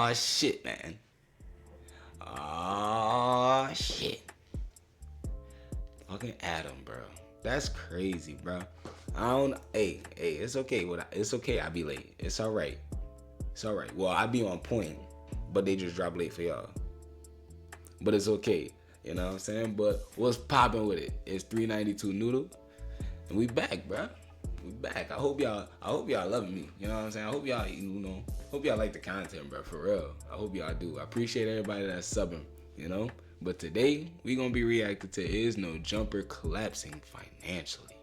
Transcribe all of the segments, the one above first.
Oh shit, man. Oh shit. Fucking Adam, bro. That's crazy, bro. I don't. Hey, it's okay. It's okay. I be late. It's all right. It's all right. Well, I be on point, but they just drop late for y'all. But it's okay. You know what I'm saying? But what's popping with it? It's 392 Noodle, and we back, bro. We back. I hope y'all loving me. You know what I'm saying? I hope y'all, hope y'all like the content, bro. For real. I hope y'all do. I appreciate everybody that's subbing. You know. But today we gonna be reacting to Is No Jumper collapsing financially.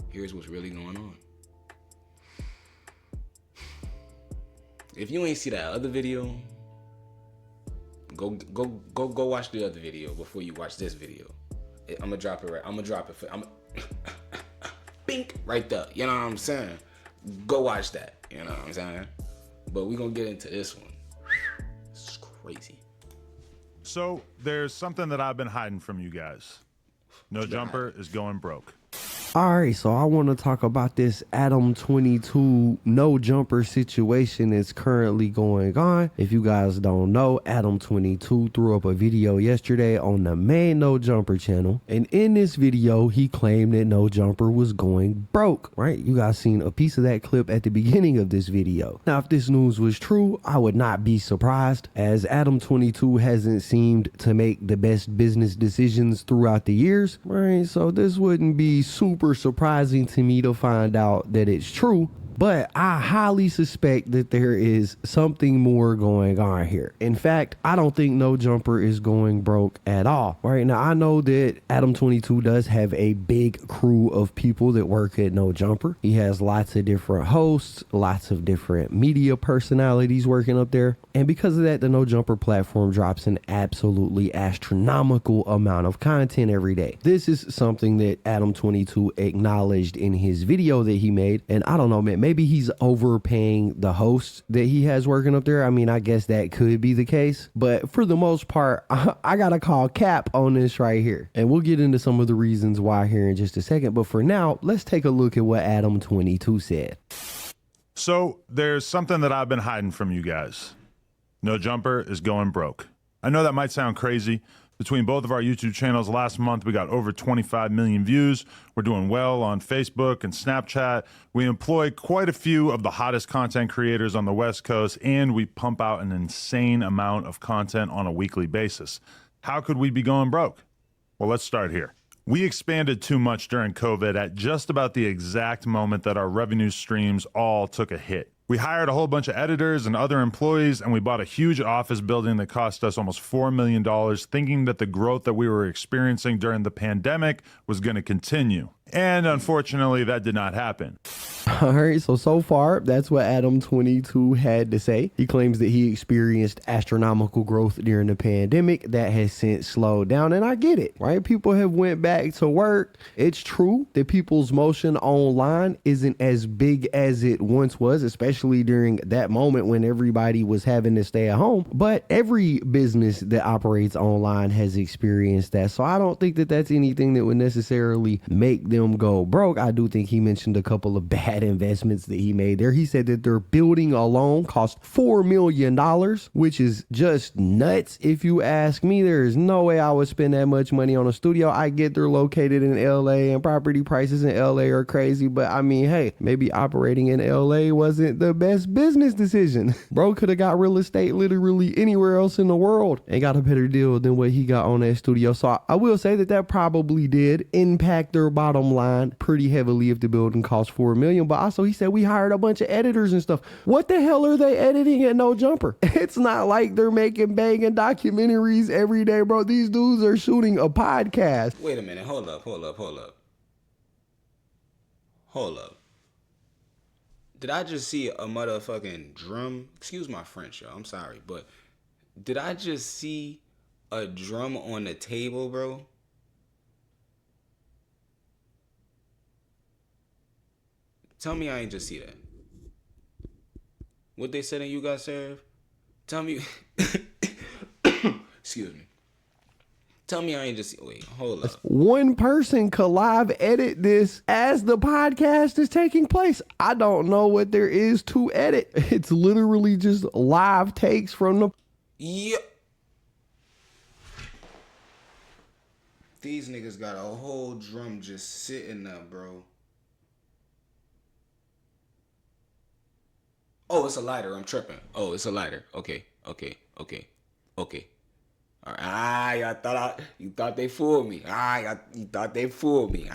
Here's what's really going on. If you ain't see that other video, go watch the other video before you watch this video. I'm gonna drop it right. I'm gonna drop it for. Bink right there. You know what I'm saying? Go watch that. You know what I'm saying? But we gonna get into this one. This is crazy. So there's something that I've been hiding from you guys. No Jumper is going broke. All right, so I want to talk about this Adam 22 no jumper situation that's currently going on. If you guys don't know, Adam 22 threw up a video yesterday on the main No Jumper channel. And in this video, he claimed that No Jumper was going broke, right? You guys seen a piece of that clip at the beginning of this video. Now, if this news was true, I would not be surprised, as Adam 22 hasn't seemed to make the best business decisions throughout the years, right? So this wouldn't be super surprising to me to find out that it's true. But I highly suspect that there is something more going on here. In fact, I don't think No Jumper is going broke at all. Right now, I know that Adam 22 does have a big crew of people that work at No Jumper. He has lots of different hosts, lots of different media personalities working up there. And because of that, the No Jumper platform drops an absolutely astronomical amount of content every day. This is something that Adam 22 acknowledged in his video that he made. And I don't know, man, maybe he's overpaying the hosts that he has working up there. I mean, I guess that could be the case. But for the most part, I got to call cap on this right here. And we'll get into some of the reasons why here in just a second. But for now, let's take a look at what Adam 22 said. So there's something that I've been hiding from you guys. No Jumper is going broke. I know that might sound crazy. Between both of our YouTube channels last month, we got over 25 million views. We're doing well on Facebook and Snapchat. We employ quite a few of the hottest content creators on the West Coast, and we pump out an insane amount of content on a weekly basis. How could we be going broke? Well, let's start here. We expanded too much during COVID at just about the exact moment that our revenue streams all took a hit. We hired a whole bunch of editors and other employees, and we bought a huge office building that cost us almost $4 million, thinking that the growth that we were experiencing during the pandemic was going to continue. And unfortunately, that did not happen. All right, so far, that's what Adam 22 had to say. He claims that he experienced astronomical growth during the pandemic that has since slowed down, and I get it, right? People have went back to work. It's true that people's motion online isn't as big as it once was, especially during that moment when everybody was having to stay at home. But every business that operates online has experienced that, so I don't think that that's anything that would necessarily make them go broke. I do think he mentioned a couple of bad investments that he made there. He said that their building alone cost $4 million, which is just nuts. If you ask me, there is no way I would spend that much money on a studio. I get they're located in LA and property prices in LA are crazy, but I mean, hey, maybe operating in LA wasn't the best business decision. Bro could have got real estate literally anywhere else in the world and got a better deal than what he got on that studio. So I will say that that probably did impact their bottom line pretty heavily if the building cost $4 million. But also he said we hired a bunch of editors and stuff. What the hell are they editing at No Jumper? It's not like they're making banging documentaries every day, bro. These dudes are shooting a podcast. Wait a minute. Hold up. Did I just see a motherfucking drum? Excuse my French, y'all. I'm sorry, but did I just see a drum on the table, bro? Tell me I ain't just see that. What they said in You Got Served? Tell me. Excuse me. Tell me I ain't just wait. Hold up. One person could live edit this as the podcast is taking place. I don't know what there is to edit. It's literally just live takes from the. Yeah. These niggas got a whole drum just sitting there, bro. Oh, it's a lighter. I'm tripping. Oh, it's a lighter. Okay. All right. You thought they fooled me. You thought they fooled me.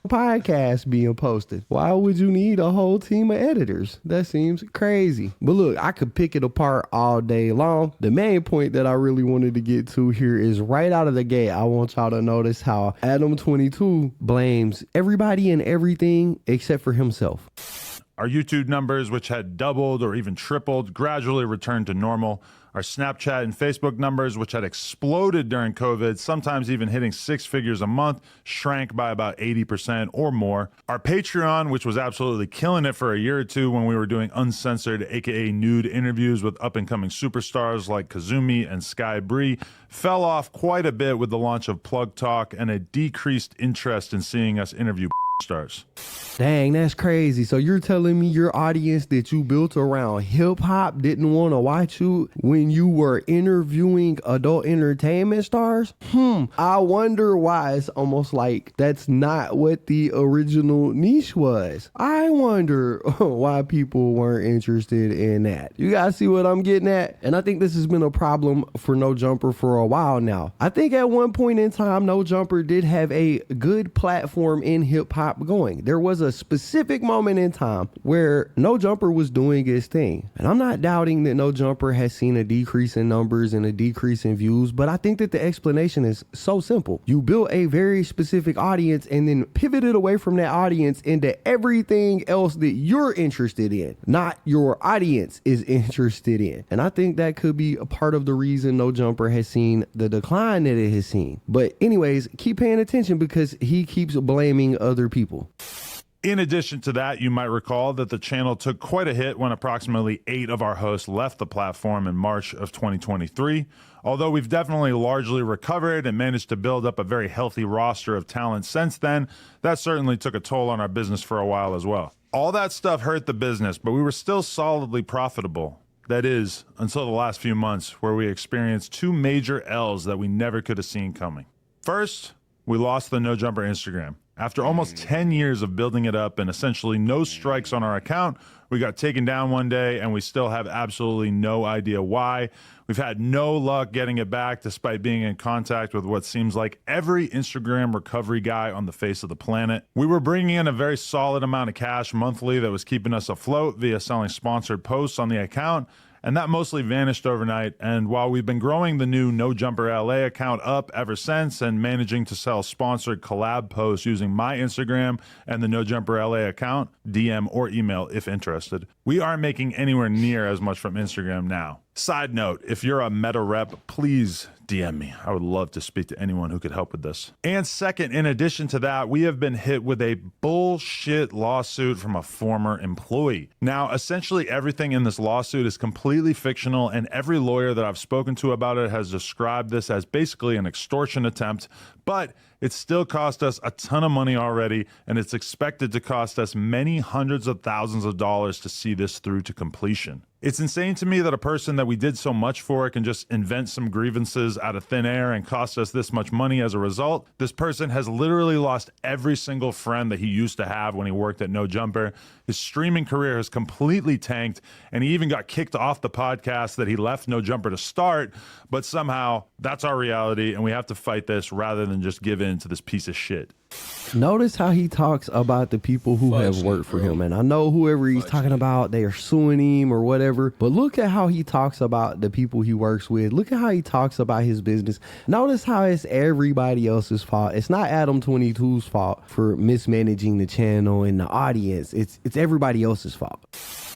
Podcast being posted. Why would you need a whole team of editors? That seems crazy. But look, I could pick it apart all day long. The main point that I really wanted to get to here is right out of the gate. I want y'all to notice how Adam22 blames everybody and everything except for himself. Our YouTube numbers, which had doubled or even tripled, gradually returned to normal. Our Snapchat and Facebook numbers, which had exploded during COVID, sometimes even hitting 6 figures a month, shrank by about 80% or more. Our Patreon, which was absolutely killing it for a year or two when we were doing uncensored, aka nude interviews with up-and-coming superstars like Kazumi and Sky Bree, fell off quite a bit with the launch of Plug Talk and a decreased interest in seeing us interview stars. Dang, that's crazy. So you're telling me your audience that you built around hip hop didn't want to watch you when you were interviewing adult entertainment stars? I wonder why. It's almost like that's not what the original niche was. I wonder why people weren't interested in that. You guys see what I'm getting at? And I think this has been a problem for No Jumper for a while now. I think at one point in time, No Jumper did have a good platform in hip hop going. There was a specific moment in time where No Jumper was doing his thing. And I'm not doubting that No Jumper has seen a decrease in numbers and a decrease in views, but I think that the explanation is so simple. You built a very specific audience and then pivoted away from that audience into everything else that you're interested in, not your audience is interested in. And I think that could be a part of the reason No Jumper has seen the decline that it has seen. But anyways, keep paying attention because he keeps blaming other people. In addition to that, you might recall that the channel took quite a hit when approximately 8 of our hosts left the platform in March of 2023. Although we've definitely largely recovered and managed to build up a very healthy roster of talent since then, that certainly took a toll on our business for a while as well. All that stuff hurt the business, but we were still solidly profitable. That is, until the last few months, where we experienced 2 major L's that we never could have seen coming. First, we lost the No Jumper Instagram. After almost 10 years of building it up and essentially no strikes on our account, we got taken down one day and we still have absolutely no idea why. We've had no luck getting it back despite being in contact with what seems like every Instagram recovery guy on the face of the planet. We were bringing in a very solid amount of cash monthly that was keeping us afloat via selling sponsored posts on the account, and that mostly vanished overnight. And while we've been growing the new No Jumper LA account up ever since and managing to sell sponsored collab posts using my Instagram and the No Jumper LA account, DM or email if interested, we aren't making anywhere near as much from Instagram now. Side note, if you're a Meta rep, please DM me. I would love to speak to anyone who could help with this. And second, in addition to that, we have been hit with a bullshit lawsuit from a former employee. Now, essentially everything in this lawsuit is completely fictional, and every lawyer that I've spoken to about it has described this as basically an extortion attempt, but it still cost us a ton of money already, and it's expected to cost us many hundreds of thousands of dollars to see this through to completion. It's insane to me that a person that we did so much for can just invent some grievances out of thin air and cost us this much money as a result. This person has literally lost every single friend that he used to have when he worked at No Jumper. His streaming career has completely tanked, and he even got kicked off the podcast that he left No Jumper to start, but somehow that's our reality, and we have to fight this rather than just give in to this piece of shit. Notice how he talks about the people who have worked for him. And I know whoever he's talking about, they are suing him or whatever. But look at how he talks about the people he works with. Look at how he talks about his business. Notice how it's everybody else's fault. It's not Adam22's fault for mismanaging the channel and the audience. It's everybody else's fault.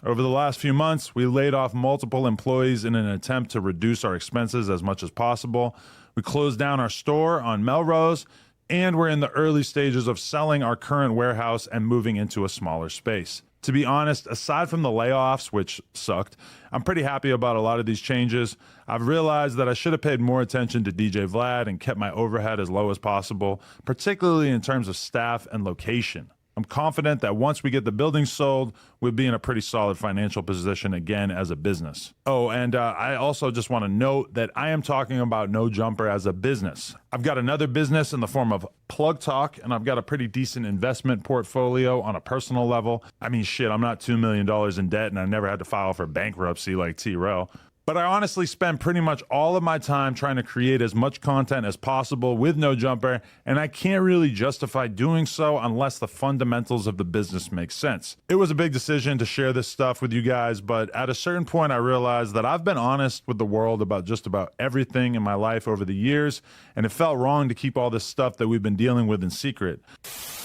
Over the last few months, we laid off multiple employees in an attempt to reduce our expenses as much as possible. We closed down our store on Melrose, and we're in the early stages of selling our current warehouse and moving into a smaller space. To be honest, aside from the layoffs, which sucked, I'm pretty happy about a lot of these changes. I've realized that I should have paid more attention to DJ Vlad and kept my overhead as low as possible, particularly in terms of staff and location. I'm confident that once we get the building sold, we'll be in a pretty solid financial position again as a business. Oh, and I also just want to note that I am talking about No Jumper as a business. I've got another business in the form of Plug Talk, and I've got a pretty decent investment portfolio on a personal level. I mean, shit, I'm not $2 million in debt, and I never had to file for bankruptcy like T-Rel. But I honestly spend pretty much all of my time trying to create as much content as possible with No Jumper, and I can't really justify doing so unless the fundamentals of the business make sense. It was a big decision to share this stuff with you guys, but at a certain point I realized that I've been honest with the world about just about everything in my life over the years, and it felt wrong to keep all this stuff that we've been dealing with in secret.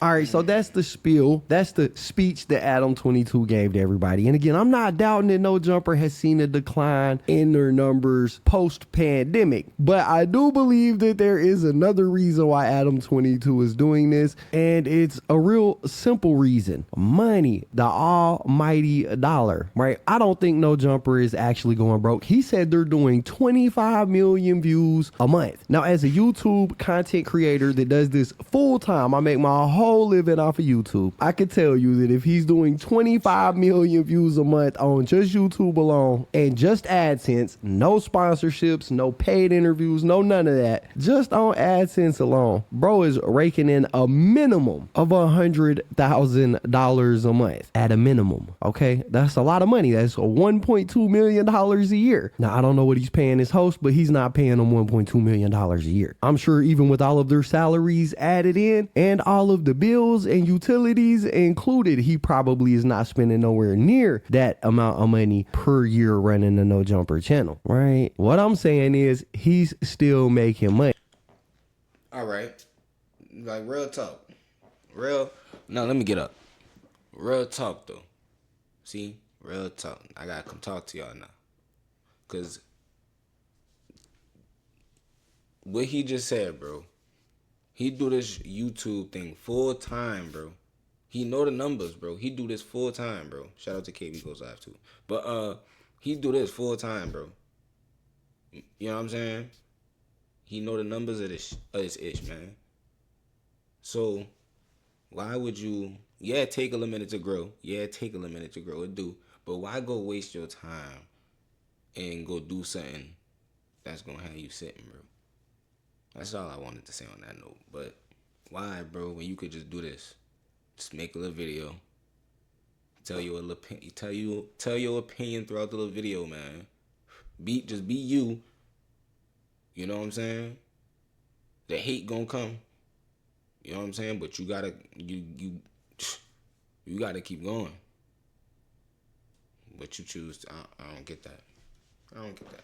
All right, so that's the spiel. That's the speech that Adam22 gave to everybody. And again, I'm not doubting that No Jumper has seen a decline in their numbers post-pandemic, but I do believe that there is another reason why Adam22 is doing this, and it's a real simple reason. Money, the almighty dollar, right? I don't think No Jumper is actually going broke. He said they're doing 25 million views a month. Now, as a YouTube content creator that does this full-time, I make my whole living off of YouTube. I can tell you that if he's doing 25 million views a month on just YouTube alone and just AdSense, no sponsorships, no paid interviews, no none of that, just on AdSense alone, bro is raking in a minimum of $100,000 a month at a minimum. Okay, that's a lot of money. That's $1.2 million a year. Now, I don't know what he's paying his host, but he's not paying them $1.2 million a year. I'm sure even with all of their salaries added in and all of the bills and utilities included, he probably is not spending nowhere near that amount of money per year running the No Jumper channel, right? What I'm saying is he's still making money. All right. Like, real talk. No, let me get up. Real talk, though. See? Real talk. I gotta come talk to y'all now. Because what he just said, bro, he do this YouTube thing full time, bro. He know the numbers, bro. He do this full time, bro. Shout out to KB Goes Live too. But he do this full time, bro. You know what I'm saying? He know the numbers of this ish, man. So why would you? Yeah, take a little minute to grow. It do. But why go waste your time and go do something that's gonna have you sitting, bro? That's all I wanted to say on that note. But why, bro, when you could just do this? Just make a little video. Tell your opinion throughout the little video, man. Just be you. You know what I'm saying? The hate gonna come. You know what I'm saying? But you gotta you gotta keep going. But you choose. I don't get that. I don't get that.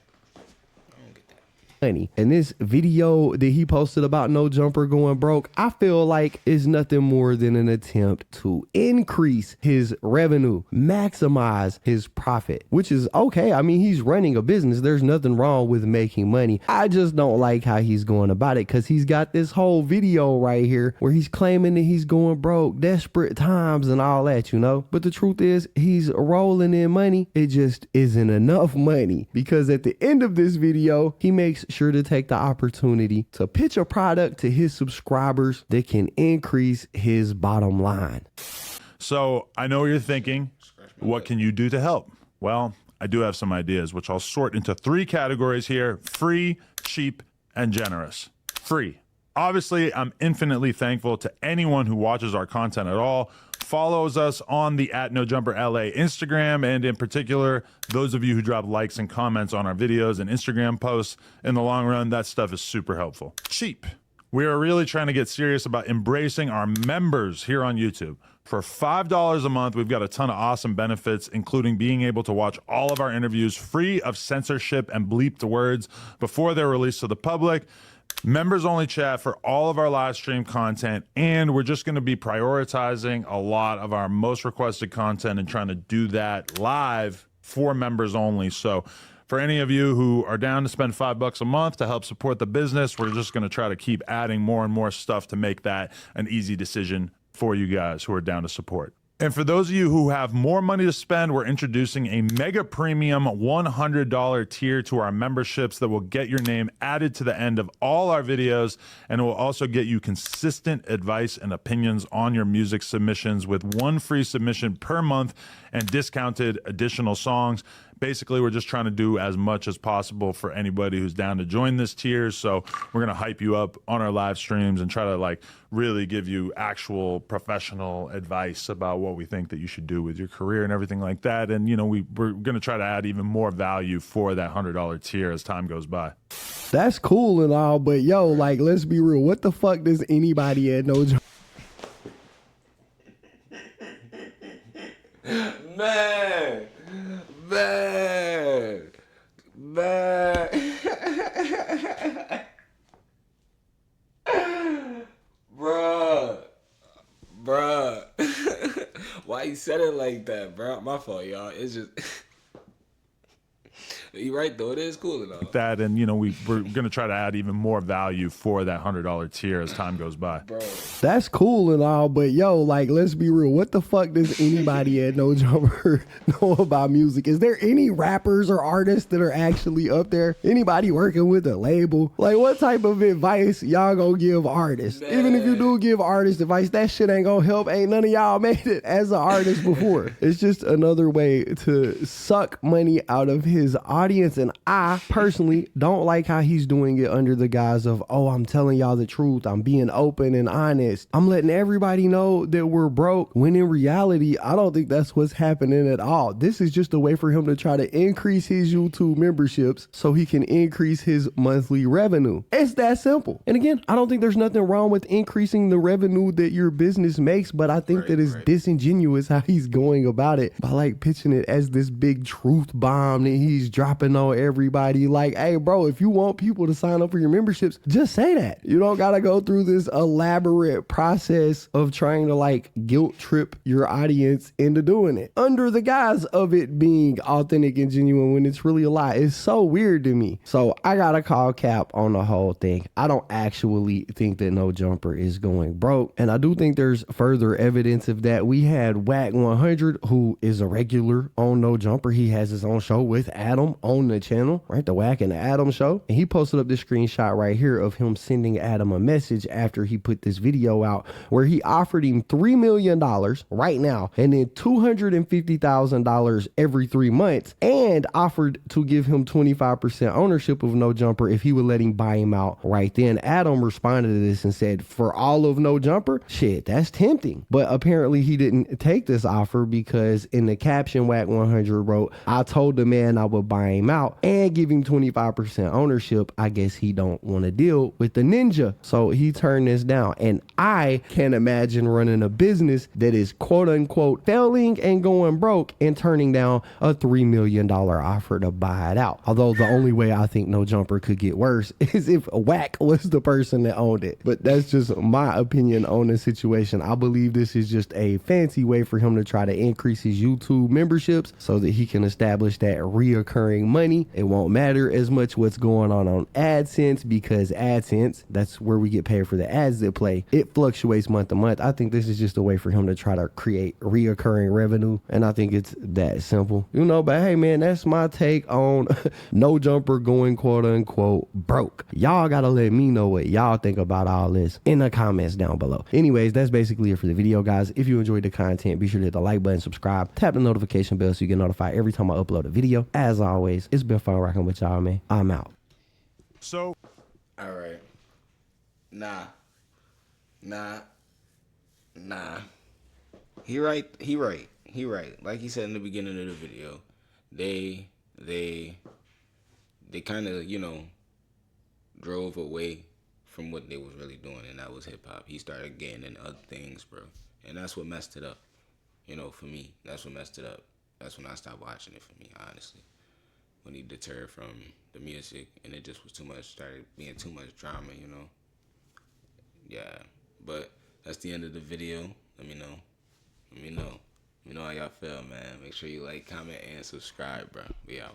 Money. And this video that he posted about No Jumper going broke, I feel like is nothing more than an attempt to increase his revenue, maximize his profit, which is okay. I mean, he's running a business. There's nothing wrong with making money. I just don't like how he's going about it, because he's got this whole video right here where he's claiming that he's going broke, desperate times and all that, you know? But the truth is, he's rolling in money. It just isn't enough money, because at the end of this video, he makes sure to take the opportunity to pitch a product to his subscribers that can increase his bottom line. So I know what you're thinking. What can you do to help? Well, I do have some ideas, which I'll sort into 3 categories here: free, cheap, and generous. Free. Obviously, I'm infinitely thankful to anyone who watches our content at all, follows us on the @NoJumperLA Instagram, and in particular, those of you who drop likes and comments on our videos and Instagram posts. In the long run, that stuff is super helpful. Cheap. We are really trying to get serious about embracing our members here on YouTube. For $5 a month, we've got a ton of awesome benefits, including being able to watch all of our interviews free of censorship and bleeped words before they're released to the public. Members only chat for all of our live stream content, and we're just going to be prioritizing a lot of our most requested content and trying to do that live for members only. So for any of you who are down to spend $5 a month to help support the business, we're just going to try to keep adding more and more stuff to make that an easy decision for you guys who are down to support. And for those of you who have more money to spend, we're introducing a mega premium $100 tier to our memberships that will get your name added to the end of all our videos, and it will also get you consistent advice and opinions on your music submissions with one free submission per month and discounted additional songs. Basically, we're just trying to do as much as possible for anybody who's down to join this tier. So we're going to hype you up on our live streams and try to like really give you actual professional advice about what we think that you should do with your career and everything like that. And, you know, we're going to try to add even more value for that $100 tier as time goes by. That's cool and all, but yo, like, let's be real. What the fuck does anybody at No Jumper? Man. Bruh. Why you said it like that, bruh? My fault, y'all. It's just... You right, though. It is cool and all. That, and, you know, we're going to try to add even more value for that $100 tier as time goes by. Bro. That's cool and all, but yo, like, let's be real. What the fuck does anybody at No Jumper know about music? Is there any rappers or artists that are actually up there? Anybody working with a label? Like, what type of advice y'all gonna give artists? Man. Even if you do give artists advice, that shit ain't gonna help. Ain't none of y'all made it as an artist before. It's just another way to suck money out of his audience, and I personally don't like how he's doing it under the guise of, oh, I'm telling y'all the truth. I'm being open and honest. I'm letting everybody know that we're broke, when in reality, I don't think that's what's happening at all. This is just a way for him to try to increase his YouTube memberships so he can increase his monthly revenue. It's that simple. And again, I don't think there's nothing wrong with increasing the revenue that your business makes, but I think that it's disingenuous how he's going about it by like pitching it as this big truth bomb that he's dropping on everybody. Like, hey, bro, if you want people to sign up for your memberships, just say that. You don't got to go through this elaborate process of trying to like guilt trip your audience into doing it under the guise of it being authentic and genuine when it's really a lie. It's so weird to me. So I gotta call cap on the whole thing. I don't actually think that No Jumper is going broke, and I do think there's further evidence of that. We had Whack 100, who is a regular on No Jumper. He has his own show with Adam on the channel, right? The Whack and the Adam show. And he posted up this screenshot right here of him sending Adam a message after he put this video out where he offered him $3 million right now and then $250,000 every 3 months, and offered to give him 25% ownership of No Jumper if he would let him buy him out right then. Adam responded to this and said, for all of No Jumper? Shit, that's tempting. But apparently he didn't take this offer because in the caption, Whack 100 wrote, I told the man I would buy him out and give him 25% ownership. I guess he don't want to deal with the ninja. So he turned this down. And I can't imagine running a business that is quote unquote failing and going broke and turning down a $3 million offer to buy it out. Although the only way I think No Jumper could get worse is if Whack was the person that owned it. But that's just my opinion on the situation. I believe this is just a fancy way for him to try to increase his YouTube memberships so that he can establish that reoccurring money. It won't matter as much what's going on AdSense, because AdSense, that's where we get paid for the ads that play. It fluctuates month to month. I think this is just a way for him to try to create reoccurring revenue, and I think it's that simple, you know. But hey man, that's my take on No Jumper going quote unquote broke. Y'all gotta let me know what y'all think about all this in the comments down below. Anyways, that's basically it for the video, guys. If you enjoyed the content, be sure to hit the like button, subscribe, tap the notification bell so you get notified every time I upload a video. As always, it's been fun rocking with y'all, man. I'm out. So, all right. Nah. He right. Like he said in the beginning of the video, they kind of, you know, drove away from what they was really doing, and that was hip hop. He started getting into other things, bro, and that's what messed it up. You know, for me, that's what messed it up. That's when I stopped watching it, for me, honestly. When he deterred from the music, and it just was too much, started being too much drama, you know. Yeah, but that's the end of the video. Let me know. Let me know how y'all feel, man. Make sure you like, comment, and subscribe, bro. We out.